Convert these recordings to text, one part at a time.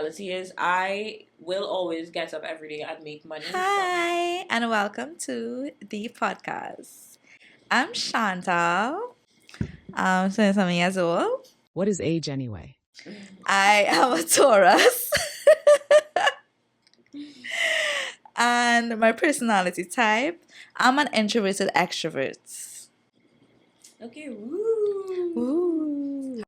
reality is I will always get up every day and make money. Hi, and welcome to D Podcas. I'm Shantal. I'm 27 years old. What is age anyway? I am a Taurus. And my personality type, I'm an introverted extrovert. Okay, woo. Ooh.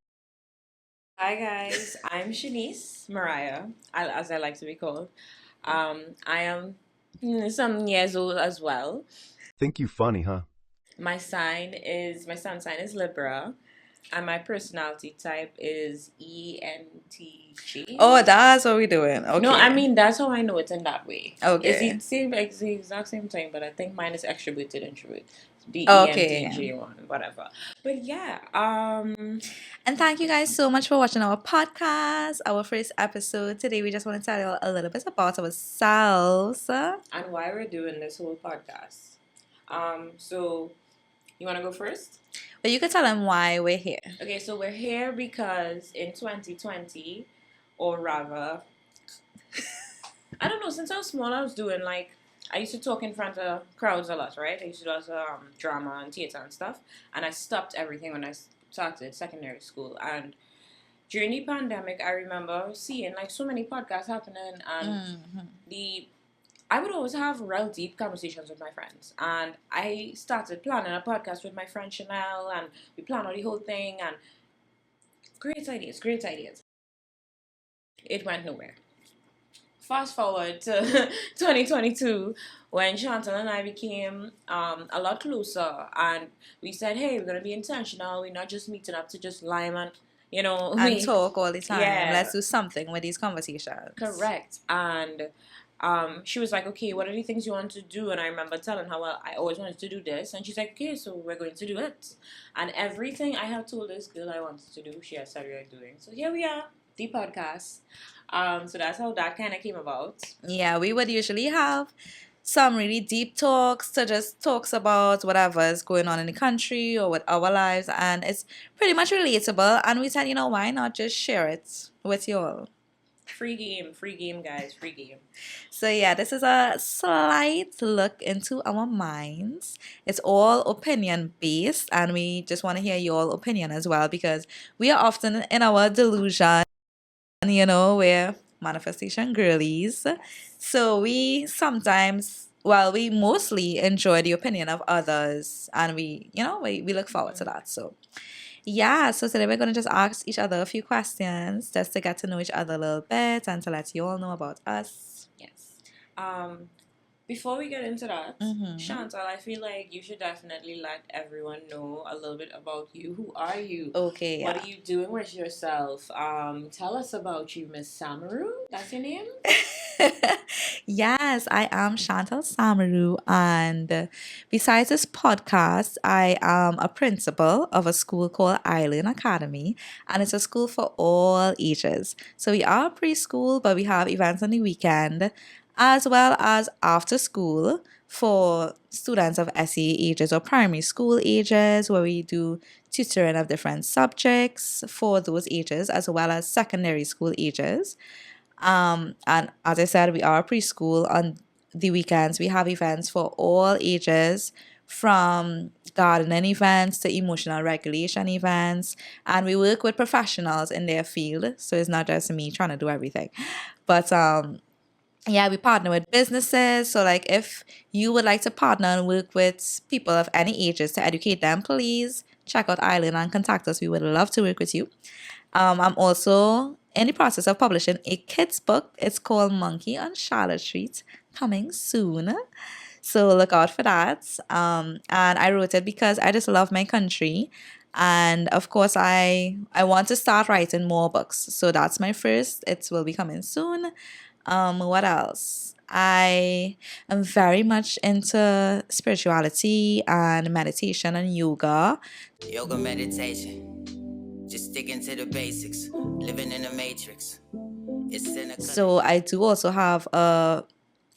Hi guys, I'm Shenice Mariah, as I like to be called. I am some years old as well. Think you funny, huh? My sun sign is Libra, and my personality type is ENTJ. Oh, that's what we're doing. Okay. No, I mean that's how I know it in that way. Okay. It's the exact same thing, but I think mine is extroverted introvert. The Okay. ENTJ one, whatever. But yeah, And thank you guys so much for watching our podcast, our first episode. Today, we just want to tell you a little bit about ourselves. and why we're doing this whole podcast. So you want to go first? But you can tell them why we're here. Okay, so we're here because in 2020, or rather, I don't know, since I was small, I was doing like, I used to talk in front of crowds a lot, right? I used to do lots of drama and theater and stuff. And I stopped everything when I started secondary school. And during the pandemic, I remember seeing like so many podcasts happening. And I would always have real deep conversations with my friends. And I started planning a podcast with my friend Chanel. And we planned out the whole thing. And great ideas, great ideas. It went nowhere. Fast forward to 2022 when Shantal and I became a lot closer, and we said, hey, we're going to be intentional. We're not just meeting up to just lime and, And talk all the time. Yeah. Let's do something with these conversations. Correct. And she was like, okay, what are the things you want to do? And I remember telling her, well, I always wanted to do this. And she's like, okay, so we're going to do it. And everything I have told this girl I wanted to do, she has started doing. So here we are, the podcast. So that's how that kind of came about. Yeah, we would usually have some really deep talks to just talks about whatever is going on in the country or with our lives, and it's pretty much relatable. And we said, why not just share it with you all? Free game, guys, free game. So yeah, this is a slight look into our minds. It's all opinion based, and we just want to hear your opinion as well, because we are often in our delusion. We're manifestation girlies. So we sometimes, we mostly enjoy the opinion of others, and we look forward to that. So yeah, so today we're going to just ask each other a few questions just to get to know each other a little bit and to let you all know about us. Yes. Before we get into that, Shantal, I feel like you should definitely let everyone know a little bit about you. Who are you? Okay. What are you doing with yourself? Tell us about you, Miss Samaru. That's your name? Yes, I am Shantal Samaru, and besides this podcast, I am a principal of a school called Island Academy, and it's a school for all ages. So we are preschool, but we have events on the weekend, as well as after school for students of SE ages or primary school ages, where we do tutoring of different subjects for those ages, as well as secondary school ages. And as I said, we are preschool. On the weekends, we have events for all ages, from gardening events to emotional regulation events, and we work with professionals in their field. So it's not just me trying to do everything, but yeah, we partner with businesses. So like if you would like to partner and work with people of any ages to educate them, please check out Island and contact us. We would love to work with you. I'm also in the process of publishing a kids book. It's called Monkey on Charlotte Street, coming soon. So look out for that. And I wrote it because I just love my country. And of course, I want to start writing more books. So that's my first. It will be coming soon. What else? I am very much into spirituality and meditation and yoga. Yoga meditation. Just sticking to the basics. Living in the matrix. So I do also have a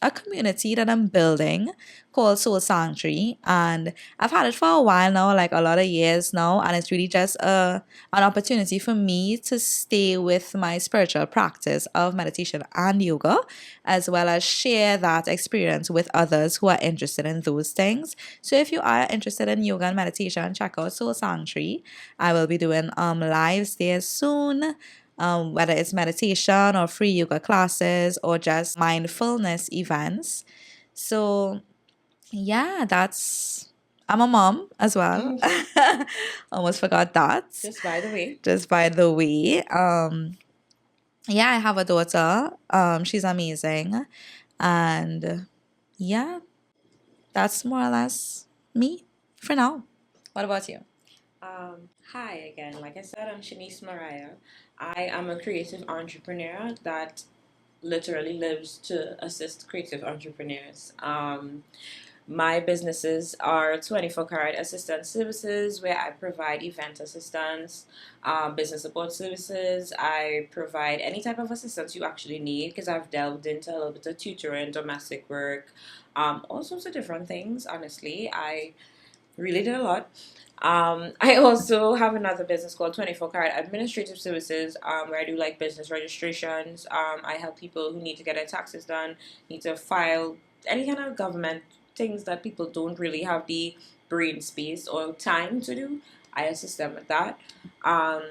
a community that I'm building called Soul Sanctuary, and I've had it for a while now, like a lot of years now, and it's really just an opportunity for me to stay with my spiritual practice of meditation and yoga, as well as share that experience with others who are interested in those things. So if you are interested in yoga and meditation, check out Soul Sanctuary. I will be doing lives there soon. Whether it's meditation or free yoga classes or just mindfulness events. So yeah, I'm a mom as well. Almost forgot that. Just by the way. Just by the way. Yeah, I have a daughter. She's amazing. And yeah, that's more or less me for now. What about you? Hi again. Like I said, I'm Shenice Mariah. I am a creative entrepreneur that literally lives to assist creative entrepreneurs. My businesses are 24 karat assistance services where I provide event assistance, business support services. I provide any type of assistance you actually need because I've delved into a little bit of tutoring, domestic work, all sorts of different things. Honestly, I really did a lot. I also have another business called 24 Karat Administrative Services, where I do like business registrations. I help people who need to get their taxes done, need to file any kind of government things that people don't really have the brain space or time to do. I assist them with that. Um,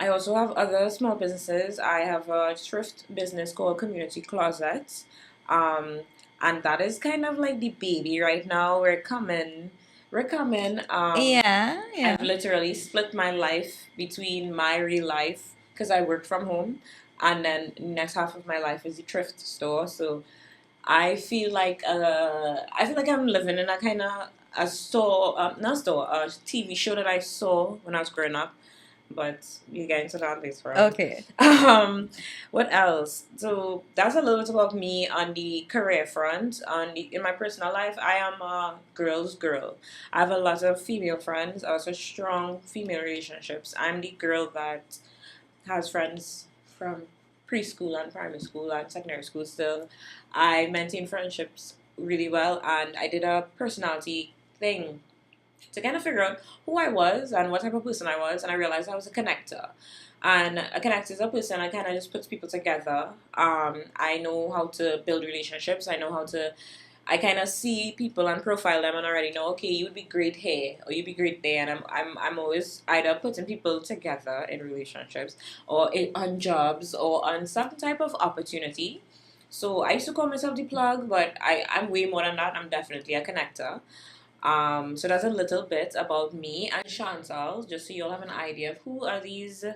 I also have other small businesses. I have a thrift business called Community Closets. Um, and that is kind of like the baby right now. We're coming. Yeah, I've yeah. literally split my life between my real life because I work from home, and then next half of my life is the thrift store. So I feel like I'm living in a kind of a store, not store, a TV show that I saw when I was growing up. But you get into that later on. Okay. What else? So that's a little bit about me on the career front. In my personal life, I am a girl's girl. I have a lot of female friends, also strong female relationships. I'm the girl that has friends from preschool and primary school and secondary school still. I maintain friendships really well, and I did a personality thing to kind of figure out who I was and what type of person I was, and I realized I was a connector. And a connector is a person that kind of just puts people together. I know how to build relationships. I kind of see people and profile them and already know, okay, you would be great here or you'd be great there. And I'm always either putting people together in relationships or on jobs or on some type of opportunity. So I used to call myself the plug, but I'm way more than that. I'm definitely a connector. So that's a little bit about me and Chantal, just so you all have an idea of who are these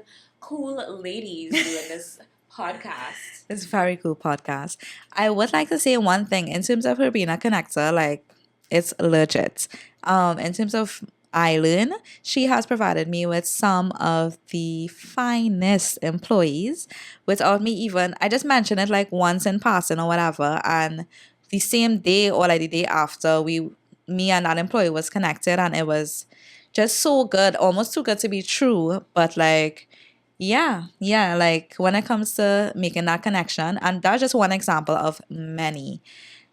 cool ladies doing this podcast. It's a very cool podcast. I would like to say one thing in terms of her being a connector, like it's legit. In terms of Eileen, she has provided me with some of the finest employees without me even, I just mentioned it like once in passing or whatever, and the same day or like the day after, me and that employee was connected, and it was just so good, almost too good to be true, but like yeah, like when it comes to making that connection, and that's just one example of many.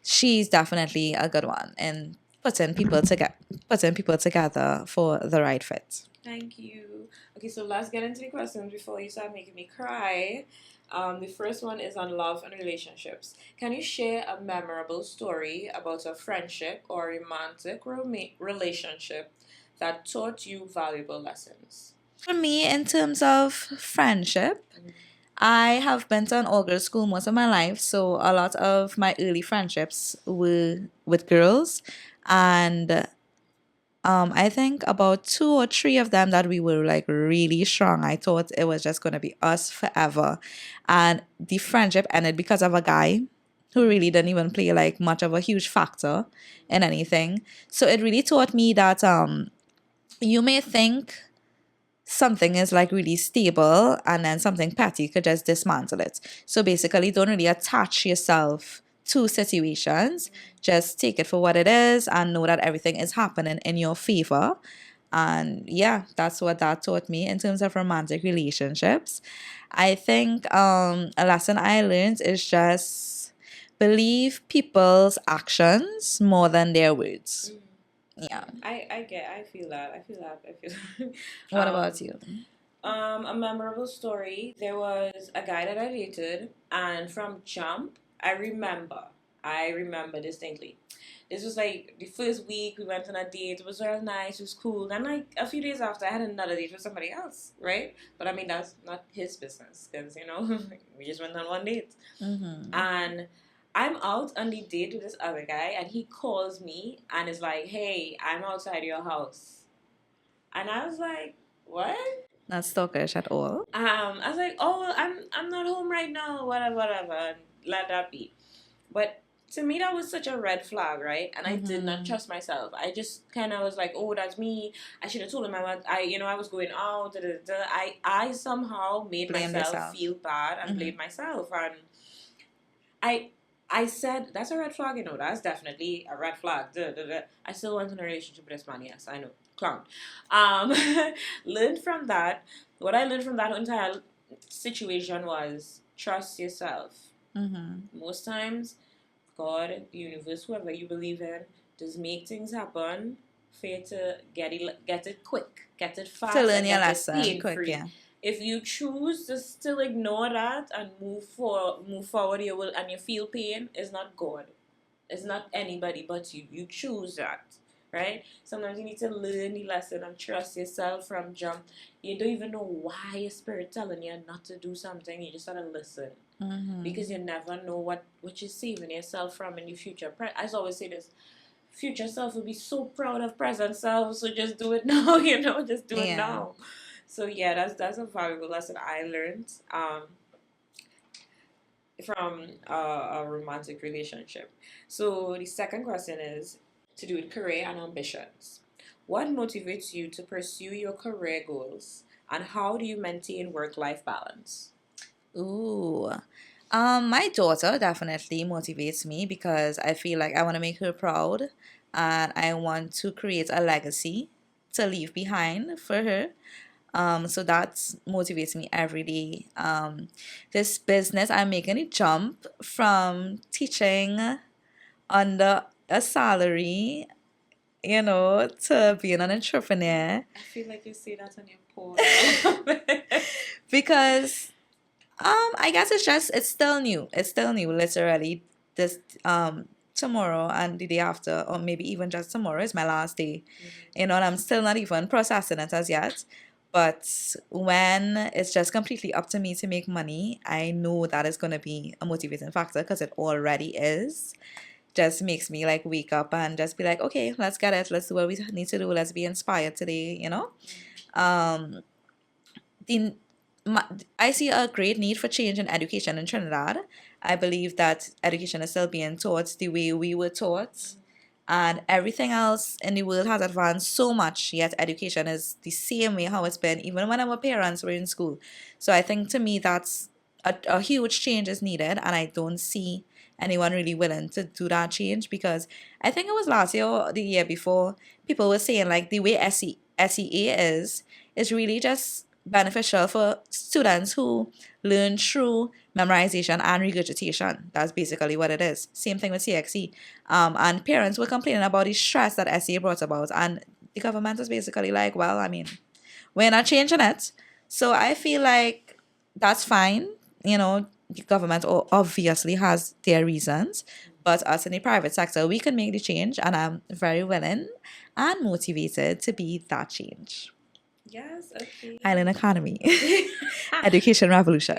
She's definitely a good one in putting people together for the right fit. Thank you. Okay, so let's get into the questions before you start making me cry. The first one is on love and relationships. Can you share a memorable story about a friendship or romantic relationship that taught you valuable lessons? For me, in terms of friendship, I have been to an all girls school most of my life, so a lot of my early friendships were with girls, and I think about two or three of them that we were like really strong. I thought it was just gonna be us forever, and the friendship ended because of a guy who really didn't even play like much of a huge factor in anything. So it really taught me that you may think something is like really stable and then something petty could just dismantle it. So basically, don't really attach yourself to situations. Just take it for what it is and know that everything is happening in your favor. And yeah, that's what that taught me in terms of romantic relationships. I think a lesson I learned is just believe people's actions more than their words. Yeah. I feel that. I feel that. What about you? A memorable story. There was a guy that I dated, and from jump, I remember distinctly. This was like the first week we went on a date. It was real nice. It was cool. Then like a few days after, I had another date with somebody else, right? But I mean that's not his business because we just went on one date, and I'm out on the date with this other guy, and he calls me and is like, "Hey, I'm outside your house," and I was like, "What?" Not stalkerish at all. I was like, "Oh, I'm not home right now. Whatever, and let that be." But to me, that was such a red flag, right? And I did not trust myself. I just kind of was like, "Oh, that's me. I should have told him I was going out." Da, da, da. I somehow made Blame myself yourself. feel bad and blame myself, and I said that's a red flag. That's definitely a red flag. Duh, duh, duh. I still want in a relationship with this man. Yes, I know, clown. Learned from that. What I learned from that entire situation was trust yourself. Most times, God, the universe, whoever you believe in, just make things happen for you to get it quick, get it fast, To learn and your get it lesson pain-free. quick, yeah. If you choose to still ignore that and move forward, you will, and you feel pain, it's not God. It's not anybody but you. You choose that, right? Sometimes you need to learn the lesson and trust yourself from jump. You don't even know why your spirit telling you not to do something. You just gotta listen. Because you never know what you're saving yourself from in the future. I always say this. Future self will be so proud of present self, so just do it now, just do it now. So yeah, that's a valuable lesson I learned from a romantic relationship. So the second question is to do with career and ambitions. What motivates you to pursue your career goals, and how do you maintain work-life balance? Ooh. My daughter definitely motivates me because I feel like I want to make her proud and I want to create a legacy to leave behind for her. So that motivates me every day. This business, I'm making a jump from teaching under a salary, to being an entrepreneur. I feel like you say that on your post. Because I guess it's still new. It's still new, literally. This tomorrow and the day after, or maybe even just tomorrow is my last day. And I'm still not even processing it as yet. But when it's just completely up to me to make money, I know that is going to be a motivating factor because it already is. Just makes me like wake up and just be like, okay, let's get it. Let's do what we need to do. Let's be inspired today, Um, the I see a great need for change in education in Trinidad. I believe that education is still being taught the way we were taught, and everything else in the world has advanced so much, yet education is the same way how it's been, even when our parents were in school. So I think to me that's a huge change is needed, and I don't see anyone really willing to do that change because I think it was last year or the year before, people were saying like the way SEA is really just beneficial for students who learn through memorization and regurgitation. That's basically what it is. Same thing with CXE. And parents were complaining about the stress that SEA brought about. And the government is basically like, well, I mean, we're not changing it. So I feel like that's fine. The government obviously has their reasons. But us in the private sector, we can make the change. And I'm very willing and motivated to be that change. Yes, okay. Island Economy. Education Revolution.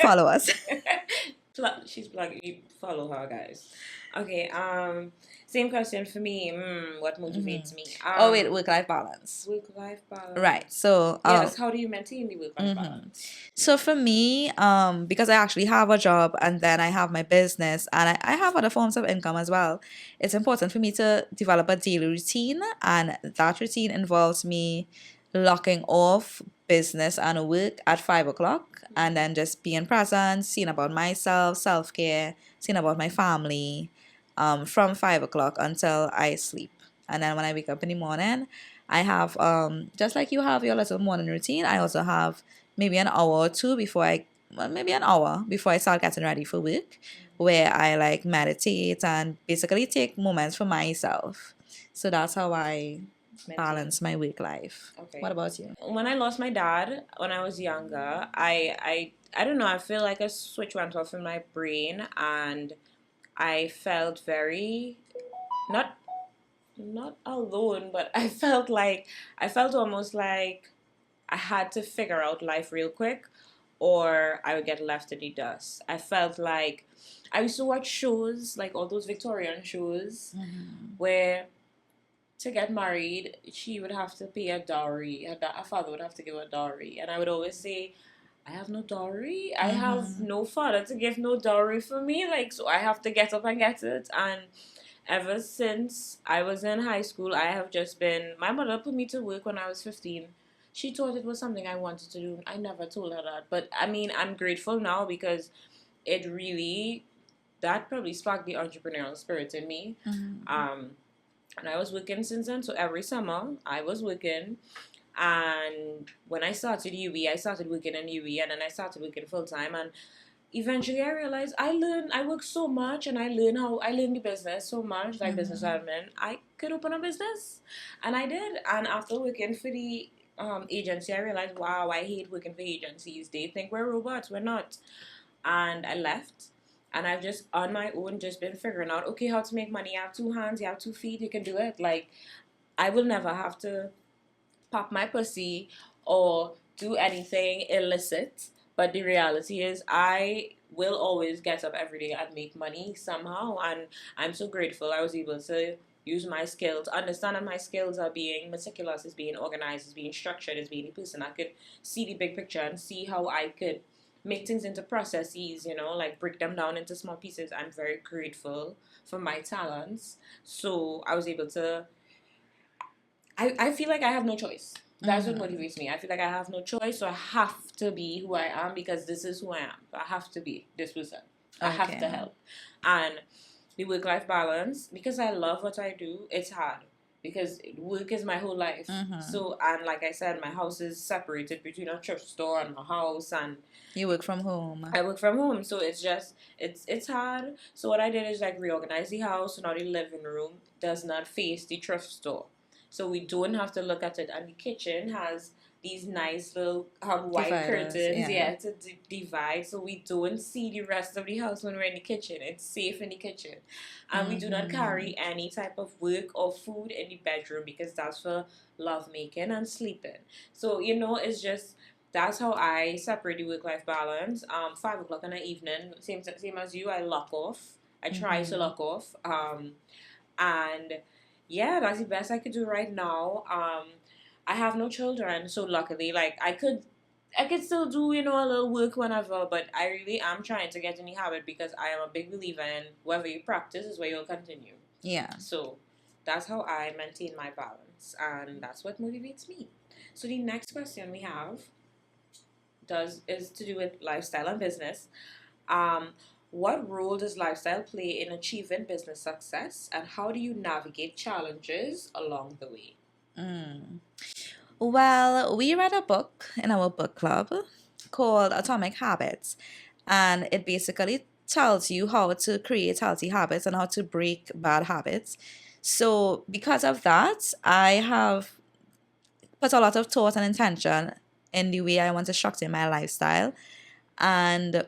Follow us. She's plugging. You follow her, guys. Okay. Same question for me. What motivates me? Wait, work-life balance. Work-life balance. Right. So yes, how do you maintain the work-life balance? So for me, because I actually have a job and then I have my business and I have other forms of income as well, it's important for me to develop a daily routine, and that routine involves me locking off business and work at 5 o'clock and then just being present, seeing about myself, self-care, seeing about my family, from 5 o'clock until I sleep. And then when I wake up in the morning, I have, just like you have your little morning routine, I also have maybe an hour or two before I well, maybe an hour before I start getting ready for work, where I like meditate and basically take moments for myself. So that's how I balance my work life. Okay. What about you? When I lost my dad when I was younger, I don't know, I feel like a switch went off in my brain, and I felt very not not alone, but I felt almost like I had to figure out life real quick or I would get left in the dust. I felt like I used to watch shows, like all those Victorian shows, where to get married, she would have to pay a dowry. Her father would have to give a dowry. And I would always say, I have no dowry. I have no father to give no dowry for me. Like, so I have to get up and get it. And ever since I was in high school, I have just been, my mother put me to work when I was 15. She thought it was something I wanted to do. I never told her that. But I mean, I'm grateful now because it really, that probably sparked the entrepreneurial spirit in me. And I was working since then. So every summer I was working. And when I started UB, I started working in UB, and then I started working full time. And eventually I realized I work so much, and I learned the business so much, like business admin. I could open a business. And I did. And after working for the agency, I realized, wow, I hate working for agencies. They think we're robots. We're not. And I left. And I've just, on my own, just been figuring out, okay, how to make money. You have 2 hands, you have 2 feet, you can do it. Like, I will never have to pop my pussy or do anything illicit. But the reality is, I will always get up every day and make money somehow. And I'm so grateful I was able to use my skills, understand that my skills are being meticulous, is being organized, is being structured, is being a person. I could see the big picture and see how I could make things into processes, like break them down into small pieces. I'm very grateful for my talents. So I was able to, I feel like I have no choice. That's what motivates me. I feel like I have no choice, so I have to be who I am because this is who I am. I have to be this person. I have to help. And the work-life balance, because I love what I do, it's hard. Because work is my whole life. So, and like I said, my house is separated between a thrift store and my house, and you work from home. I work from home, so it's just it's hard. So what I did is like reorganize the house, so now the living room does not face the thrift store, so we don't have to look at it. And the kitchen has these nice little white Dividers, curtains, to divide, so we don't see the rest of the house when we're in the kitchen. It's safe in the kitchen, and we do not carry any type of work or food in the bedroom because that's for love making and sleeping. So it's just. That's how I separate the work-life balance. 5 o'clock in the evening, same as you, I lock off. I try to lock off. And yeah, that's the best I could do right now. I have no children, so luckily, like I could still do, a little work whenever, but I really am trying to get in the habit because I am a big believer in wherever you practice is where you'll continue. Yeah. So that's how I maintain my balance, and that's what motivates me. So the next question we have is to do with lifestyle and business. What role does lifestyle play in achieving business success, and how do you navigate challenges along the way? Well, we read a book in our book club called Atomic Habits, and it basically tells you how to create healthy habits and how to break bad habits. So, because of that, I have put a lot of thought and intention in the way I want to structure my lifestyle. And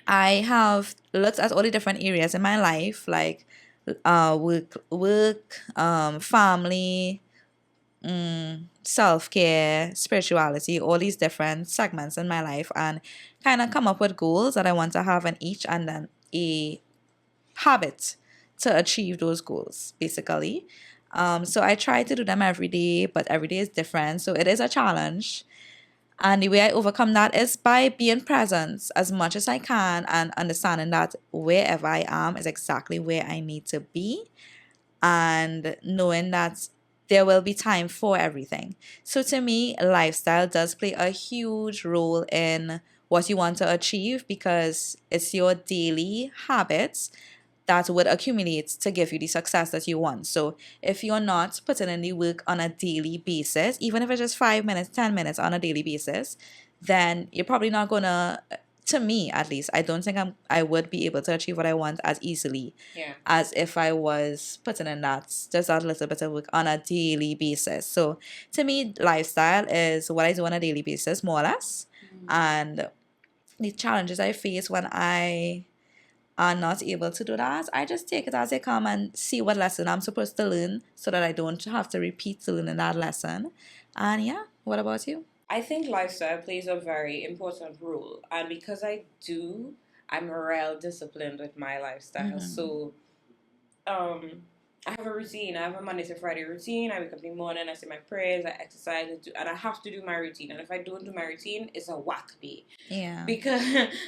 I have looked at all the different areas in my life, like work, family, self-care, spirituality, all these different segments in my life, and kind of come up with goals that I want to have in each, and then a habit to achieve those goals, basically. So I try to do them every day, but every day is different. So it is a challenge. And the way I overcome that is by being present as much as I can and understanding that wherever I am is exactly where I need to be, and knowing that there will be time for everything. So to me, lifestyle does play a huge role in what you want to achieve because it's your daily habits that would accumulate to give you the success that you want. So if you're not putting in the work on a daily basis, even if it's just 5 minutes, 10 minutes on a daily basis, then you're probably not going to to me at least, I don't think I would be able to achieve what I want as easily Yeah. as if I was putting in that just that little bit of work on a daily basis. So to me, lifestyle is what I do on a daily basis, more or less. And the challenges I face when I are not able to do that, I just take it as they come and see what lesson I'm supposed to learn so that I don't have to repeat learning that lesson. And yeah, what about you? I think lifestyle plays a very important role, and because I'm real disciplined with my lifestyle. So, I have a routine. I have a Monday to Friday routine. I wake up in the morning, I say my prayers, I exercise, and I have to do my routine. And if I don't do my routine, it's a whack day. Yeah. Because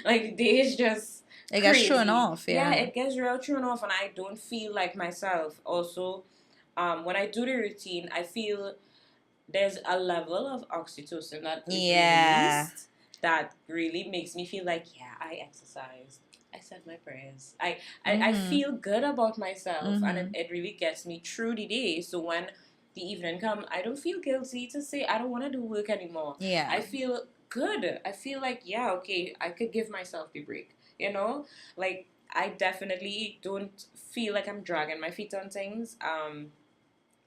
like the day is just It gets crazy. thrown off, yeah. Yeah, it gets real thrown off, and I don't feel like myself. Also, when I do the routine, I feel there's a level of oxytocin that is released that really makes me feel like, yeah, I exercised. I said my prayers. I feel good about myself, and it really gets me through the day. So when the evening comes, I don't feel guilty to say I don't want to do work anymore. Yeah. I feel good. I feel like, yeah, okay, I could give myself the break. You know? Like, I definitely don't feel like I'm dragging my feet on things.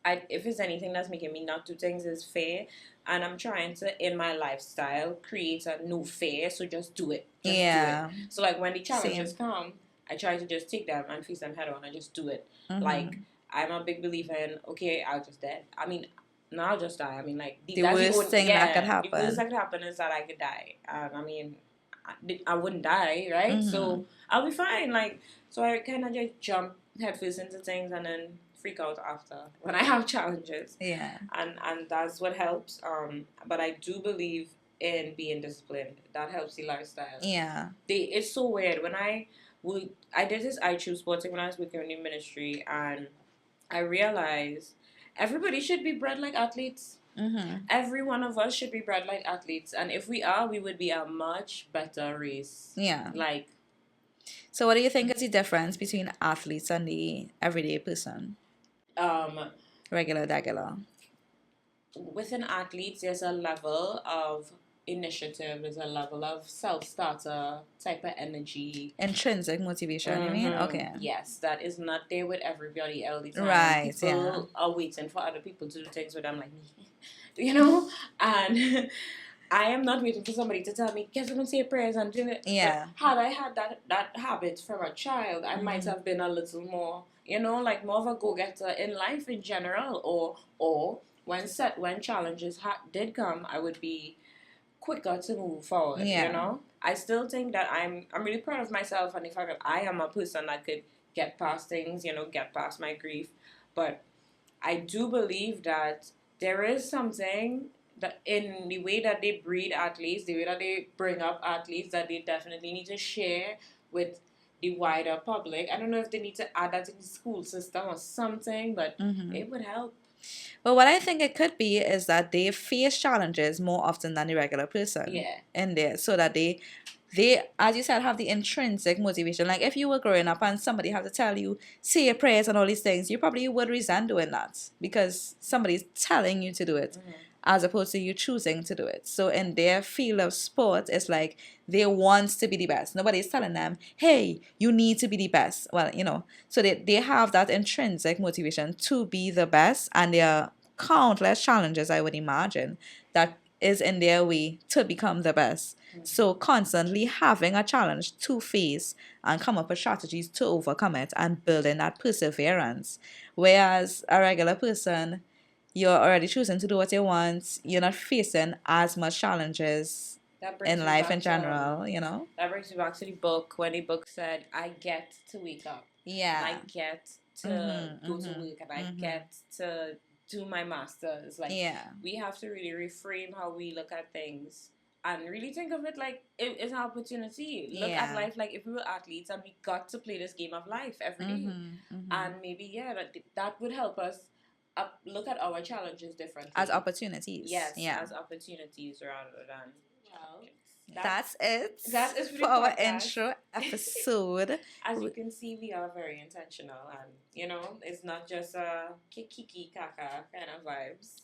If it's anything that's making me not do things is fair, and I'm trying to in my lifestyle create a new fair, so just do it. Just do it. So like when the challenges come, I try to just take them and face them head on and just do it. Like I'm a big believer in, okay, I'll just die. I mean, no, I'll just die. I mean, like the worst thing that could happen. The worst that could happen is that I could die. I mean, I wouldn't die, right? So I'll be fine. Like, so I kind of just jump headfirst into things and then freak out after when I have challenges. Yeah. And that's what helps. But I do believe in being disciplined. That helps the lifestyle. Yeah. It's so weird. When I did this I Choose Sporting when I was working in the ministry, and I realized everybody should be bred like athletes. Every one of us should be bred like athletes, and if we are, we would be a much better race. Yeah. Like. So what do you think is the difference between athletes and the everyday person? Regular. Within athletes, there's a level of initiative, there's a level of self-starter type of energy. Intrinsic motivation, you mean? Okay. Yes, that is not there with everybody all the time. Right, people are waiting for other people to do things with them like me. You know? And I am not waiting for somebody to tell me, get up and say prayers and do it. Yeah. But had I had that habit from a child, I might have been a little more, like more of a go-getter in life in general. Or when challenges did come, I would be quicker to move forward. Yeah. You know? I still think that I'm really proud of myself and the fact that I am a person that could get past things, get past my grief. But I do believe that there is something that in the way that they breed athletes, the way that they bring up athletes, that they definitely need to share with the wider public. I don't know if they need to add that in the school system or something, but it would help. Well, what I think it could be is that they face challenges more often than the regular person. Yeah. In there, so that they, as you said, have the intrinsic motivation. Like if you were growing up and somebody had to tell you, say your prayers and all these things, you probably would resent doing that because somebody's telling you to do it. As opposed to you choosing to do it. So in their field of sport, it's like they want to be the best. Nobody's telling them, hey, you need to be the best. Well, so they have that intrinsic motivation to be the best, and there are countless challenges, I would imagine, that is in their way to become the best. So constantly having a challenge to face and come up with strategies to overcome it and building that perseverance. Whereas a regular person, you're already choosing to do what you want. You're not facing as much challenges in life in general, That brings me back to the book, when the book said, I get to wake up. Yeah. I get to go to work, and I get to do my master's. Like, we have to really reframe how we look at things and really think of it like it's an opportunity. Look at life like if we were athletes and we got to play this game of life every day. And maybe, that would help us look at our challenges differently. As opportunities. Yes, as opportunities rather than... Well, that's it. That is for our intro episode. As you can see, we are very intentional, and it's not just a kiki kaka kind of vibes.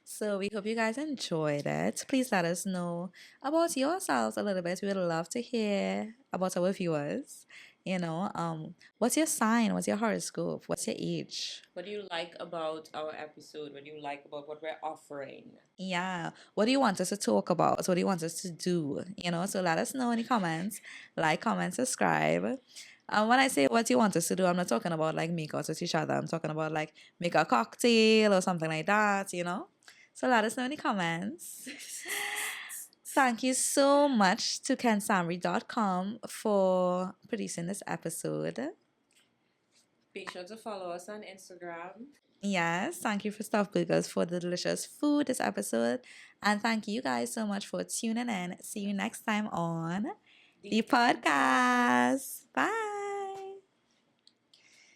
So we hope you guys enjoyed it. Please let us know about yourselves a little bit. We would love to hear about our viewers. What's your sign? What's your horoscope? What's your age? What do you like about our episode? What do you like about what we're offering? Yeah. What do you want us to talk about? What do you want us to do? So let us know in the comments. Like, comment, subscribe. When I say what you want us to do, I'm not talking about like make out with each other. I'm talking about like make a cocktail or something like that. So let us know in the comments. Thank you so much to kensamri.com for producing this episode. Be sure to follow us on Instagram. Yes, thank you for Stuff Burgers for the delicious food this episode. And thank you guys so much for tuning in. See you next time on D the podcast. Bye.